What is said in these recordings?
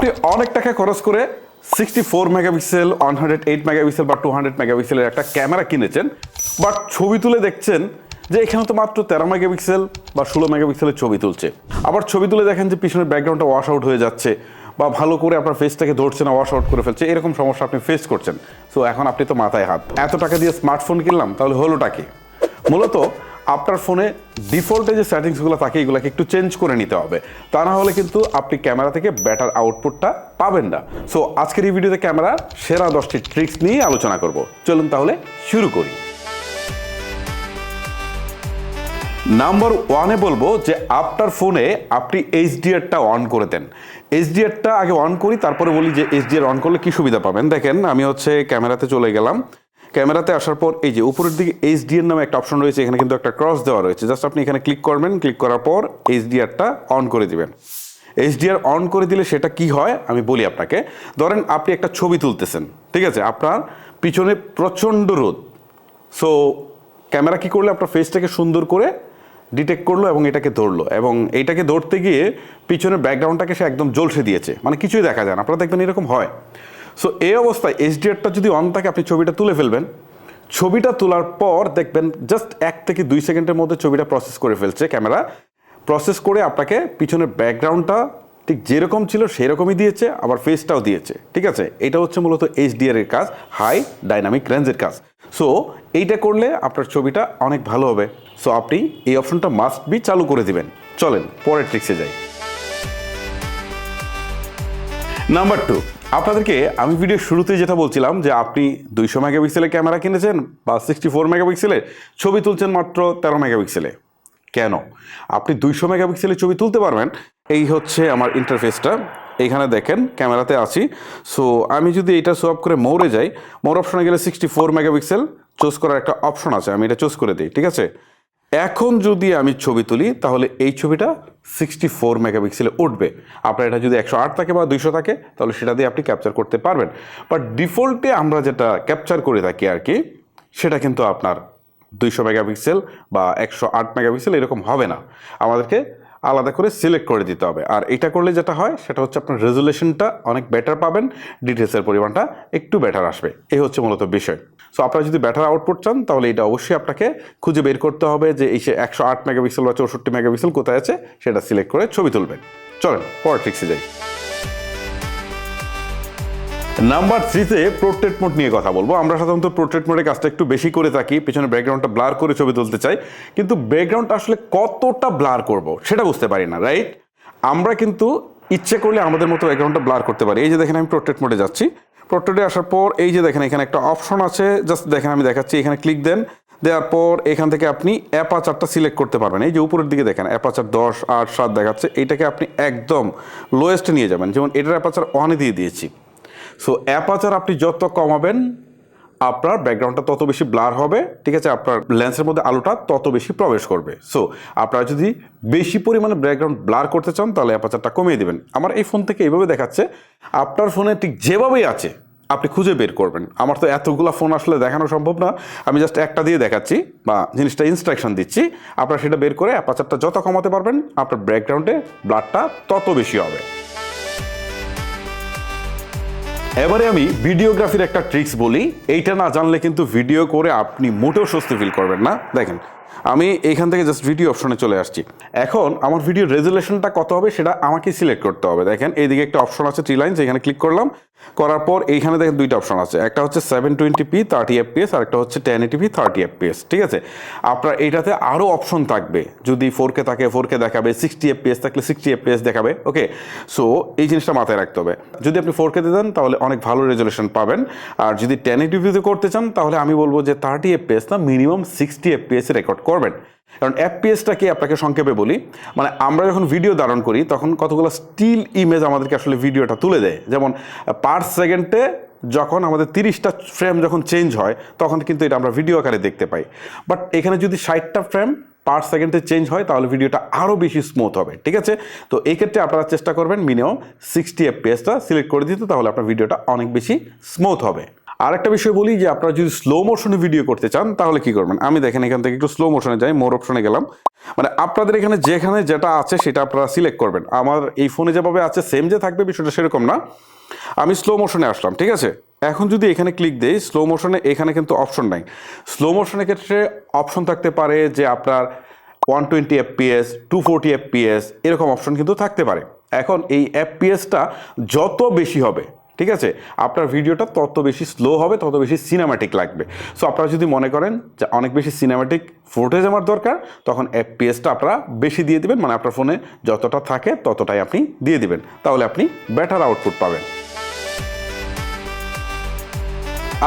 আপনি অনেক টাকা খরচ করে 64 মেগাপিক্সেল 108 মেগাপিক্সেল বা 200 মেগাপিক্সেলের একটা ক্যামেরা কিনেছেন, বাট ছবি তুলে দেখছেন যে এখানে তো মাত্র 13 মেগাপিক্সেল বা 16 মেগাপিক্সেলের ছবি তুলছে। আবার ছবি তুলে দেখেন যে পিছনের ব্যাকগ্রাউন্ডটা ওয়াশ আউট হয়ে যাচ্ছে বা ভালো করে আপনার ফেসটাকে ধরছে না, ওয়াশ আউট করে ফেলছে, এরকম সমস্যা আপনি ফেস করছেন। সো এখন আপনি তো মাথায় হাত, এত টাকা দিয়ে স্মার্টফোন কিনলাম, তাহলে হলোটা কি? মূলত আপনার ফোনে ডিফল্টে যে সেটিংসগুলো থাকে এগুলোকে একটু চেঞ্জ করে নিতে হবে, তা না হলে কিন্তু আপনি ক্যামেরা থেকে বেটার আউটপুটটা পাবেন না। সো আজকের এই ভিডিওতে ক্যামেরা সেরা 10টি ট্রিক্স নিয়ে আলোচনা করব। চলুন তাহলে শুরু করি। নাম্বার 1-এ বলবো যে আপনার ফোনে আপনি এইচডিআরটা অন করে দেন। এইচডিআরটা আগে অন করি, তারপরে বলি যে এইচডিআর অন করলে কি সুবিধা পাবেন। দেখেন, আমি ক্যামেরাতে চলে গেলাম। ক্যামেরাতে আসার পর এই যে উপরের দিকে এইচডিআর নামে একটা অপশন রয়েছে, এখানে কিন্তু একটা ক্রস দেওয়া রয়েছে। জাস্ট আপনি এখানে ক্লিক করবেন, ক্লিক করার পর এইচডিআরটা অন করে দিবেন। এইচডিআর অন করে দিলে সেটা কি হয় আমি বলি আপনাকে। ধরেন আপনি একটা ছবি তুলতেছেন, ঠিক আছে, আপনার পিছনে প্রচণ্ড রোদ। সো ক্যামেরা কি করলে আপনার ফেসটাকে সুন্দর করে ডিটেক্ট করলো এবং এটাকে ধরলো, এবং এইটাকে ধরতে গিয়ে পিছনের ব্যাকগ্রাউন্ডটাকে সে একদম জলসে দিয়েছে, মানে কিছুই দেখা যায় না। আপনারা দেখবেন এরকম হয়। সো এই অবস্থায় এইচডিআরটা যদি অন থাকে, আপনি ছবিটা তুলে ফেলবেন। ছবিটা তোলার পর দেখবেন জাস্ট 1 থেকে 2 সেকেন্ডের মধ্যে ছবিটা প্রসেস করে ফেলছে ক্যামেরা। প্রসেস করে আপনাকে পিছনের ব্যাকগ্রাউন্ডটা ঠিক যেরকম ছিল সেরকমই দিয়েছে, আবার ফেসটাও দিয়েছে, ঠিক আছে। এটা হচ্ছে মূলত এইচডিআর এর কাজ, হাই ডাইনামিক রেঞ্জের কাজ। সো এইটা করলে আপনার ছবিটা অনেক ভালো হবে। সো আপনি এই অপশনটা মাস্ট বি চালু করে দিবেন। চলেন পরের ট্রিক্সে যাই। নাম্বার 2, আপনাদেরকে আমি ভিডিওর শুরুতেই যেটা বলছিলাম যে আপনি 200 মেগাপিক্সেলের ক্যামেরা কিনেছেন বা 64 মেগাপিক্সেলের, ছবি তুলছেন মাত্র 13 মেগাপিক্সেলে। কেন? আপনি 200 মেগাপিক্সেলের ছবি তুলতে পারবেন। এই হচ্ছে আমার ইন্টারফেসটা, এইখানে দেখেন ক্যামেরাতে আছি। সো আমি যদি এটা সোয়াপ করে মোরে যাই, মোর অপশনে গেলে 64 মেগাপিক্সেল চুজ করার একটা অপশন আছে, আমি এটা চুজ করে দিই, ঠিক আছে। এখন যদি আমি ছবি তুলি তাহলে এই ছবিটা 64 মেগাপিক্সেলে উঠবে। আপনার এটা যদি 108 থাকে বা 200 থাকে তাহলে সেটা দিয়ে আপনি ক্যাপচার করতে পারবেন। বাট ডিফল্টে আমরা যেটা ক্যাপচার করে থাকি আর কি, সেটা কিন্তু আপনার 200 মেগাপিক্সেল বা 108 মেগাপিক্সেল এরকম হবে না। আমাদেরকে আলাদা করে সিলেক্ট করে দিতে হবে। আর এটা করলে যেটা হয় সেটা হচ্ছে আপনার রেজুলেশনটা অনেক বেটার পাবেন, ডিটেলসের পরিমাণটা একটু বেটার আসবে। এই হচ্ছে মূলত বিষয়। সো আপনারা যদি বেটার আউটপুট চান তাহলে এটা অবশ্যই আপনাকে খুঁজে বের করতে হবে যে এই 108 মেগাপিক্সেল বা 64 মেগাপিক্সেল কোথায় আছে, সেটা সিলেক্ট করে ছবি তুলবেন। চলেন পরের ট্রিক্সে যাই। নাম্বার 3-তে পোর্ট্রেট মোড নিয়ে কথা বলবো। আমরা সাধারণত পোর্ট্রেট মোডে কাজটা একটু বেশি করে থাকি, পেছনে ব্যাকগ্রাউন্ডটা ব্লার করে ছবি তুলতে চাই, কিন্তু ব্যাকগ্রাউন্ডটা আসলে কতটা ব্লার করব সেটা বুঝতে পারি না, রাইট? আমরা কিন্তু ইচ্ছে করলে আমাদের মতো ব্যাকগ্রাউন্ডটা ব্লার করতে পারি। এই যে দেখেন আমি পোর্ট্রেট মোডে যাচ্ছি, পোর্ট্রেটে আসার পর এই যে দেখেন এখানে একটা অপশন আছে, জাস্ট দেখেন আমি দেখাচ্ছি, এখানে ক্লিক দেন। দেওয়ার পর এখান থেকে আপনি অ্যাপারচারটা সিলেক্ট করতে পারবেন। এই যে উপরের দিকে দেখেন অ্যাপারচার 10, 8, 7 দেখাচ্ছে, এইটাকে আপনি একদম লোয়েস্টে নিয়ে যাবেন। যেমন এটার অ্যাপারচার 1-এ দিয়ে দিয়েছি। সো অ্যাপারচার আপনি যত কমাবেন আপনার ব্যাকগ্রাউন্ডটা তত বেশি ব্লার হবে, ঠিক আছে, আপনার লেন্সের মধ্যে আলোটা তত বেশি প্রবেশ করবে। সো আপনারা যদি বেশি পরিমাণে ব্যাকগ্রাউন্ড ব্লার করতে চান তাহলে অ্যাপারচারটা কমিয়ে দেবেন। আমার এই ফোন থেকে এইভাবে দেখাচ্ছে, আপনার ফোনে ঠিক যেভাবেই আছে আপনি খুঁজে বের করবেন। আমার তো এতগুলো ফোন আসলে দেখানো সম্ভব না, আমি জাস্ট একটা দিয়ে দেখাচ্ছি বা জিনিসটা ইনস্ট্রাকশন দিচ্ছি। আপনারা সেটা বের করে অ্যাপারচারটা যত কমাতে পারবেন আপনার ব্যাকগ্রাউন্ডে ব্লারটা তত বেশি হবে। এবারে আমি ভিডিওগ্রাফির একটা ট্রিক্স বলি। এইটা না জানলে কিন্তু ভিডিও করে আপনি মোটেও স্বস্তি ফিল করবেন না। দেখেন আমি এইখান থেকে জাস্ট ভিডিও অপশনে চলে আসছি। এখন আমার ভিডিও রেজুলেশনটা কত হবে সেটা আমাকে সিলেক্ট করতে হবে। দেখেন এইদিকে একটা অপশন আছে 3 লাইনস, এখানে ক্লিক করলাম, করার পর এইখানে দেখেন 2টা অপশন আছে, একটা হচ্ছে 720p 30 fps আর একটা হচ্ছে 1080p 30 fps, ঠিক আছে। আপনার এইটাতে আরও অপশন থাকবে, যদি 4K থাকে 4K দেখাবে, 60 fps থাকলে 60 fps দেখাবে, ওকে। সো এই জিনিসটা মাথায় রাখতে হবে। যদি আপনি 4K তে দেন তাহলে অনেক ভালো রেজুলেশন পাবেন, আর যদি 1080p করতে চান তাহলে আমি বলবো যে 30 fps না মিনিমাম 60 fps রেকর্ড করবেন। কারণ এফপিএসটাকে আপনাকে সংক্ষেপে বলি, মানে আমরা যখন ভিডিও ধারণ করি তখন কতগুলো স্টিল ইমেজ আমাদেরকে আসলে ভিডিওটা তুলে দেয়। যেমন পার সেকেন্ডে যখন আমাদের 30টা ফ্রেম যখন চেঞ্জ হয় তখন কিন্তু এটা আমরা ভিডিও আকারে দেখতে পাই। বাট এখানে যদি 60টা ফ্রেম পার সেকেন্ডে চেঞ্জ হয় তাহলে ভিডিওটা আরও বেশি স্মুথ হবে, ঠিক আছে। তো এই ক্ষেত্রে আপনারা চেষ্টা করবেন মিনিমাম 60 fps সিলেক্ট করে দিতে, তাহলে আপনার ভিডিওটা অনেক বেশি স্মুথ হবে। আরেকটা বিষয় বলি যে আপনারা যদি স্লো মোশনে ভিডিও করতে চান তাহলে কি করবেন, আমি দেখেন এখান থেকে একটু স্লো মোশনে যাই, মোর অপশনে গেলাম, মানে আপনাদের এখানে যেখানে যেটা আছে সেটা আপনারা সিলেক্ট করবেন। আমার এই ফোনে যেভাবে আছে সেম যে থাকবে বিষয়টা সেরকম না। আমি স্লো মোশনে আসলাম, ঠিক আছে। এখন যদি এখানে ক্লিক দেই স্লো মোশনে, এখানে কিন্তু অপশন নাই। স্লো মোশনের ক্ষেত্রে অপশন থাকতে পারে যে আপনার 120 FPS, 240 FPS এরকম অপশন কিন্তু থাকতে পারে। এখন এই এফপিএসটা যত বেশি হবে, ঠিক আছে, আপনার ভিডিওটা তত বেশি স্লো হবে, তত বেশি সিনেম্যাটিক লাগবে। সো আপনারা যদি মনে করেন যে অনেক বেশি সিনেম্যাটিক ফুটেজ আমার দরকার, তখন এফপিএসটা আপনারা বেশি দিয়ে দিবেন, মানে আপনার ফোনে যতটা থাকে ততটাই আপনি দিয়ে দিবেন, তাহলে আপনি বেটার আউটপুট পাবেন।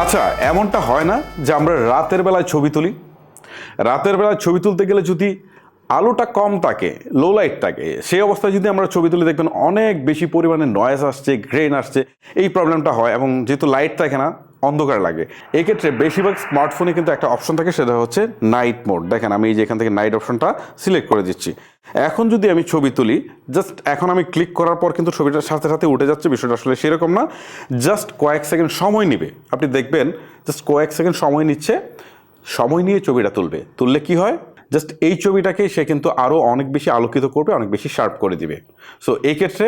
আচ্ছা, এমনটা হয় না যে আমরা রাতের বেলায় ছবি তুলি, রাতের বেলায় ছবি তুলতে গেলে যদি আলোটা কম থাকে, লো লাইট থাকে, সেই অবস্থায় যদি আমরা ছবি তুলে দেখবেন অনেক বেশি পরিমাণে নয়েজ আসছে, গ্রেন আসছে, এই প্রবলেমটা হয়। এবং যেহেতু লাইট থাকে না, অন্ধকার লাগে। এক্ষেত্রে বেশিরভাগ স্মার্টফোনে কিন্তু একটা অপশন থাকে, সেটা হচ্ছে নাইট মোড। দেখেন আমি এই যে এখান থেকে নাইট অপশনটা সিলেক্ট করে দিচ্ছি। এখন যদি আমি ছবি তুলি, জাস্ট এখন আমি ক্লিক করার পর কিন্তু ছবিটার সাথে সাথে উঠে যাচ্ছে, বিষয়টা আসলে সেরকম না, জাস্ট কয়েক সেকেন্ড সময় নেবে। আপনি দেখবেন জাস্ট কয়েক সেকেন্ড সময় নিচ্ছে, সময় নিয়ে ছবিটা তুললে কি হয়, জাস্ট এই ছবিটাকে সে কিন্তু আরও অনেক বেশি আলোকিত করবে, অনেক বেশি শার্প করে দিবে। সো এই ক্ষেত্রে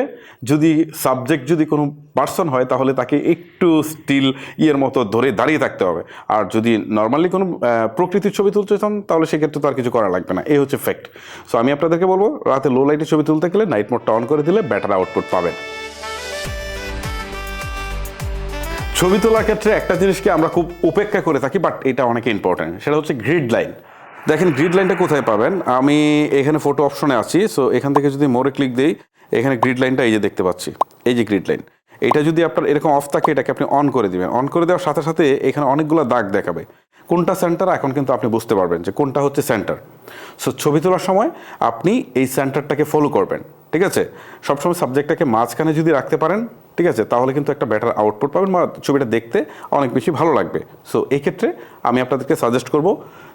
যদি সাবজেক্ট যদি কোনো পার্সন হয় তাহলে তাকে একটু স্টিল ইয়ের মতো ধরে দাঁড়িয়ে থাকতে হবে। আর যদি নর্মালি কোনো প্রকৃতির ছবি তুলতে চান তাহলে সেক্ষেত্রে তো আর কিছু করা লাগবে না, এই হচ্ছে ফ্যাক্ট। সো আমি আপনাদেরকে বলবো রাতে লো লাইটে ছবি তুলতে গেলে নাইট মোডটা অন করে দিলে বেটার আউটপুট পাবেন। ছবি তোলার ক্ষেত্রে একটা জিনিসকে আমরা খুব উপেক্ষা করে থাকি, বাট এটা অনেক ইম্পর্টেন্ট, সেটা হচ্ছে গ্রিড লাইন। দেখেন গ্রিড লাইনটা কোথায় পাবেন, আমি এখানে ফটো অপশনে আছি। সো এখান থেকে যদি মোরে ক্লিক দিই, এখানে গ্রিড লাইনটা এই যে দেখতে পাচ্ছি, এই যে গ্রিড লাইন, এটা যদি আপনার এরকম অফ থাকে এটাকে আপনি অন করে দিবেন। অন করে দেওয়ার সাথে সাথে এখানে অনেকগুলো দাগ দেখাবে, কোনটা সেন্টার এখন কিন্তু আপনি বুঝতে পারবেন যে কোনটা হচ্ছে সেন্টার। সো ছবি তোলার সময় আপনি এই সেন্টারটাকে ফলো করবেন, ঠিক আছে। সবসময় সাবজেক্টটাকে মাঝখানে যদি রাখতে পারেন, ঠিক আছে, তাহলে কিন্তু একটা বেটার আউটপুট পাবেন বা ছবিটা দেখতে অনেক বেশি ভালো লাগবে। সো এই ক্ষেত্রে আমি আপনাদেরকে সাজেস্ট করব,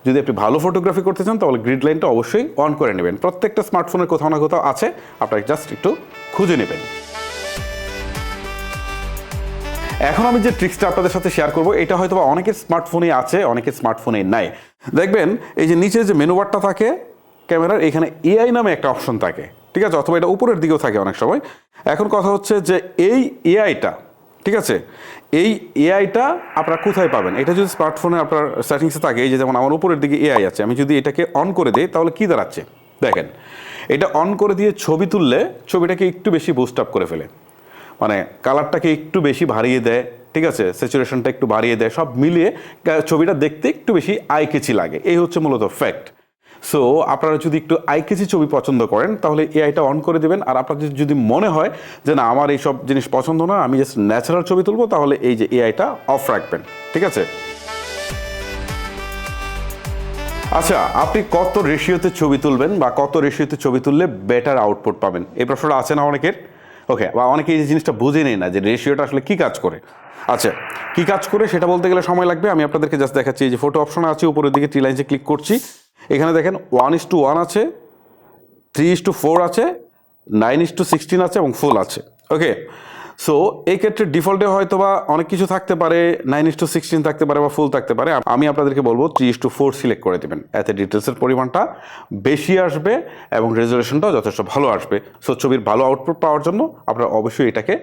যদি আপনি ভালো ফটোগ্রাফি করতে চান তাহলে গ্রিড লাইনটা অবশ্যই অন করে নেবেন। প্রত্যেকটা স্মার্টফোনের কোথাও না কোথাও আছে, আপনারা জাস্ট একটু খুঁজে নেবেন। এখন আমি যে ট্রিক্সটা আপনাদের সাথে শেয়ার করব, এটা হয়তো বা অনেকের স্মার্টফোনে আছে, অনেকের স্মার্টফোনে নাই। দেখবেন এই যে নিচে যে মেনু বারটা থাকে ক্যামেরার, এখানে এআই নামে একটা অপশন থাকে, ঠিক আছে, অথবা এটা উপরের দিকেও থাকে অনেক সময়। এখন কথা হচ্ছে যে এই এআইটা, ঠিক আছে, এই এআইটা আপনারা কোথায় পাবেন? এটা যদি স্মার্টফোনে আপনার সেটিংসে থাকে, এই যে যেমন আমার উপরের দিকে এআই আছে, আমি যদি এটাকে অন করে দিই তাহলে কি দাঁড়াচ্ছে দেখেন, এটা অন করে দিয়ে ছবি তুললে ছবিটাকে একটু বেশি বুস্ট আপ করে ফেলে, মানে কালারটাকে একটু বেশি বাড়িয়ে দেয়, ঠিক আছে, স্যাচুরেশনটা একটু বাড়িয়ে দেয়, সব মিলিয়ে ছবিটা দেখতে একটু বেশি আইকেচি লাগে, এই হচ্ছে মূলত ফ্যাক্ট। সো আপনারা যদি একটু আইকেচি ছবি পছন্দ করেন তাহলে এআইটা অন করে দেবেন। আর আপনাদের যদি মনে হয় যে না আমার এইসব জিনিস পছন্দ না, আমি জাস্ট ন্যাচারাল ছবি তুলবো, তাহলে এই যে এআইটা অফ রাখবেন, ঠিক আছে। আচ্ছা, আপনি কত রেশিওতে ছবি তুলবেন বা কত রেশিওতে ছবি তুললে বেটার আউটপুট পাবেন, এই প্রশ্নটা আছে না অনেকের? ওকে, বা অনেকে এই জিনিসটা বুঝে নেই না যে রেশিওটা আসলে কী কাজ করে। আচ্ছা, কী কাজ করে সেটা বলতে গেলে সময় লাগবে। আমি আপনাদেরকে জাস্ট দেখাচ্ছি, এই যে ফটো অপশন আছে উপরের দিকে থ্রি লাইনসে ক্লিক করছি, এখানে দেখেন 1:1 আছে, 3:4 আছে, 9:16 আছে এবং ফুল আছে। ওকে, সো এই ক্ষেত্রে ডিফল্টে হয়তো বা অনেক কিছু থাকতে পারে, 9:16 থাকতে পারে বা ফুল থাকতে পারে। আমি আপনাদেরকে বলবো 3:4 সিলেক্ট করে দেবেন, এতে ডিটেলসের পরিমাণটা বেশি আসবে এবং রেজলিউশনটাও যথেষ্ট ভালো আসবে। সো ছবির ভালো আউটপুট পাওয়ার জন্য আপনারা অবশ্যই এটাকে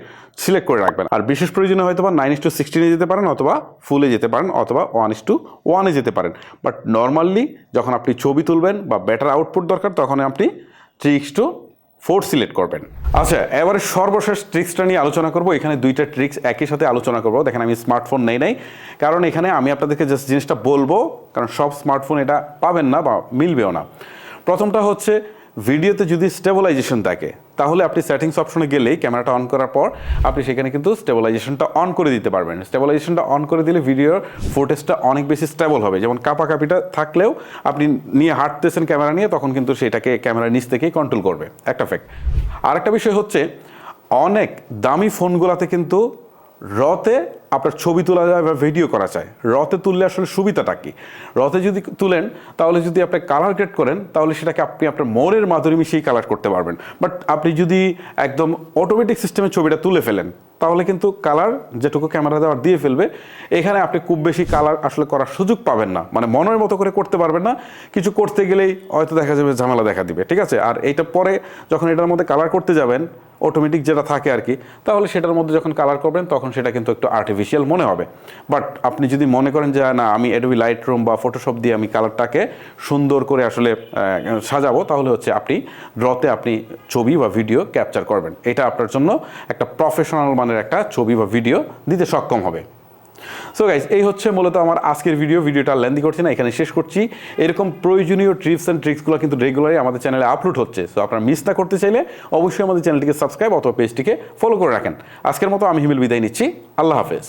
সিলেক্ট করে রাখবেন। আর বিশেষ প্রয়োজনে হয়তো বা 9:16 যেতে পারেন, অথবা ফুলে যেতে পারেন, অথবা 1:1 যেতে পারেন। বাট নর্মালি যখন আপনি ছবি তুলবেন বা বেটার আউটপুট দরকার, তখন আপনি 3:4 সিলেক্ট করবেন। আচ্ছা, এবারে সর্বশেষ ট্রিক্সটা নিয়ে আলোচনা করব। এখানে দুইটা ট্রিক্স একই সাথে আলোচনা করব। দেখেন আমি স্মার্টফোন নেই, কারণ এখানে আমি আপনাদেরকে জাস্ট জিনিসটা বলবো, কারণ সব স্মার্টফোন এটা পাবেন না বা মিলবেও না। প্রথমটা হচ্ছে ভিডিওতে যদি স্টেবিলাইজেশন থাকে তাহলে আপনি সেটিংস অপশনে গেলেই ক্যামেরাটা অন করার পর আপনি সেখানে কিন্তু স্টেবিলাইজেশনটা অন করে দিতে পারবেন। স্টেবিলাইজেশনটা অন করে দিলে ভিডিওর ফুটেজটা অনেক বেশি স্টেবল হবে। যেমন কাপাকাপিটা থাকলেও আপনি নিয়ে হাঁটতেছেন ক্যামেরা নিয়ে, তখন কিন্তু সেটাকে ক্যামেরার নিচ থেকেই কন্ট্রোল করবে, একটা ফ্যাক্ট। আরেকটা বিষয় হচ্ছে অনেক দামি ফোনগুলোতে কিন্তু রতে আপনার ছবি তোলা যায় বা ভিডিও করা যায়। রতে তুললে আসলে সুবিধাটা কি? রতে যদি তুলেন তাহলে যদি আপনি কালার গ্রেড করেন তাহলে সেটাকে আপনি আপনার মনের মাধুরী মিশিয়েই কালার করতে পারবেন। বাট আপনি যদি একদম অটোমেটিক সিস্টেমে ছবিটা তুলে ফেলেন তাহলে কিন্তু কালার যেটুকু ক্যামেরা দেওয়ার দিয়ে ফেলবে, এখানে আপনি খুব বেশি কালার আসলে করার সুযোগ পাবেন না, মানে মনের মতো করে করতে পারবেন না। কিছু করতে গেলেই হয়তো দেখা যাবে ঝামেলা দেখা দিবে, ঠিক আছে? আর এইটা পরে যখন এটার মধ্যে কালার করতে যাবেন অটোমেটিক যেটা থাকে আর কি, তাহলে সেটার মধ্যে যখন কালার করবেন তখন সেটা কিন্তু একটু আর্টিফিশিয়াল মনে হবে। বাট আপনি যদি মনে করেন যে না আমি অ্যাডোবি লাইটরুম বা ফটোশপ দিয়ে আমি কালারটাকে সুন্দর করে আসলে সাজাবো, তাহলে হচ্ছে আপনি ড্রতে আপনি ছবি বা ভিডিও ক্যাপচার করবেন। এটা আপনার জন্য একটা প্রফেশনাল মানের একটা ছবি বা ভিডিও দিতে সক্ষম হবে। সো গাইস, এই হচ্ছে মূলত আমার আজকের ভিডিওটা লেন্দি করছি না, এখানে শেষ করছি। এরকম প্রয়োজনীয় টিপস অ্যান্ড ট্রিক্সগুলো কিন্তু রেগুলারই আমাদের চ্যানেলে আপলোড হচ্ছে। সো আপনারা মিস না করতে চাইলে অবশ্যই আমাদের চ্যানেলটিকে সাবস্ক্রাইব অথবা পেজটিকে ফলো করে রাখেন। আজকের মতো আমি হিমেল বিদায় নিচ্ছি। আল্লাহ হাফেজ।